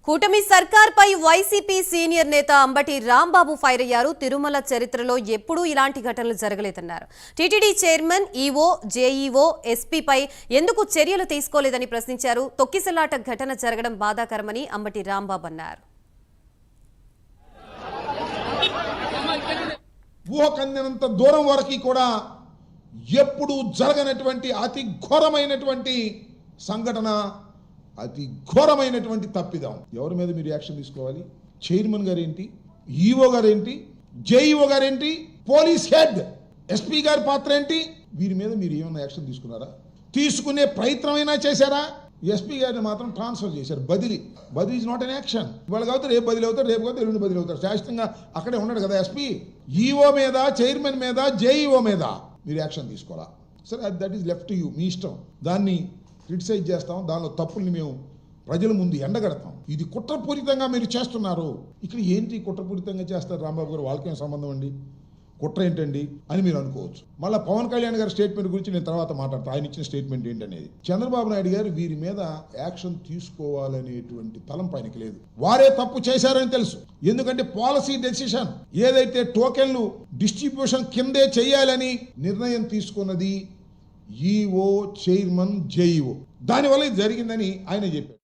కూటమి సర్కార్పై YCP senior నేత Ambati Rambabu fire అయ్యారు. తిరుమల చరిత్రలో ఎప్పుడూ ఇలాంటి ఘటనలు జరగలేదన్నారు. టీటీడీ చైర్మన్, ఈవో, జేఈఓ, ఎస్పీపై ఎందుకు చర్యలు తీసుకోలేదని ప్రశ్నించారు. తొక్కిసలాట ఘటన జరగడం బాధాకరమని అంబటి రాంబాబు అన్నారు. ఊహకందినంత దూరం వరకు కూడా ఎప్పుడు జరగనటువంటి అతి ఘోరమైనటువంటి సంఘటన, అతి ఘోరమైనటువంటి తప్పిదం. ఎవరి మీద మీరు యాక్షన్ తీసుకోవాలి? చైర్మన్ గారేంటి, ఈఓ గారేంటి, జేఈఓ గారేంటి, పోలీస్ హెడ్, ఎస్పీ గారి పాత్ర ఏంటి? వీరి మీద మీరు ఏమైనా యాక్షన్ తీసుకున్నారా? తీసుకునే ప్రయత్నమైనా చేశారా? ఎస్పీ గారిని మాత్రం ట్రాన్స్ఫర్ చేశారు. బదిలీ ఈజ్ నాట్ అన్ యాక్షన్. ఇవాళ కావచ్చు రేపు బదిలీ అవుతారు, రేపు కావచ్చు ఎల్లుండి బదిలీ అవుతారు. శాశ్వతంగా అక్కడే ఉన్నాడు కదా ఎస్పీ. ఈఓ మీద, చైర్మన్ మీద, జేఈఓ మీద మీరు యాక్షన్ తీసుకోవాలా? సరే, that is left to you, మీ ఇష్టం. దాన్ని క్రిటిసైజ్ చేస్తాం, దానిలో తప్పుల్ని మేము ప్రజల ముందు ఎండగడతాం. ఇది కుట్రపూరితంగా మీరు చేస్తున్నారు. ఇక్కడ ఏంటి కుట్రపూరితంగా చేస్తారు రాంబాబు గారు? వాళ్ళకేం సంబంధం అండి? కుట్ర ఏంటండి అని మీరు అనుకోవచ్చు. మళ్ళీ పవన్ కళ్యాణ్ గారి స్టేట్మెంట్ గురించి నేను తర్వాత మాట్లాడతాను. ఆయన ఇచ్చిన స్టేట్మెంట్ ఏంటనేది. చంద్రబాబు నాయుడు గారు వీరి మీద యాక్షన్ తీసుకోవాలనేటువంటి తలంపు ఆయనకి లేదు. వారే తప్పు చేశారని తెలుసు. ఎందుకంటే పాలసీ డెసిషన్ ఏదైతే టోకెన్లు డిస్ట్రిబ్యూషన్ కిందే చేయాలని నిర్ణయం తీసుకున్నది ఈఓ, చైర్మన్, జేఈఓ. దానివల్ల ఇది జరిగిందని ఆయన చెప్పారు.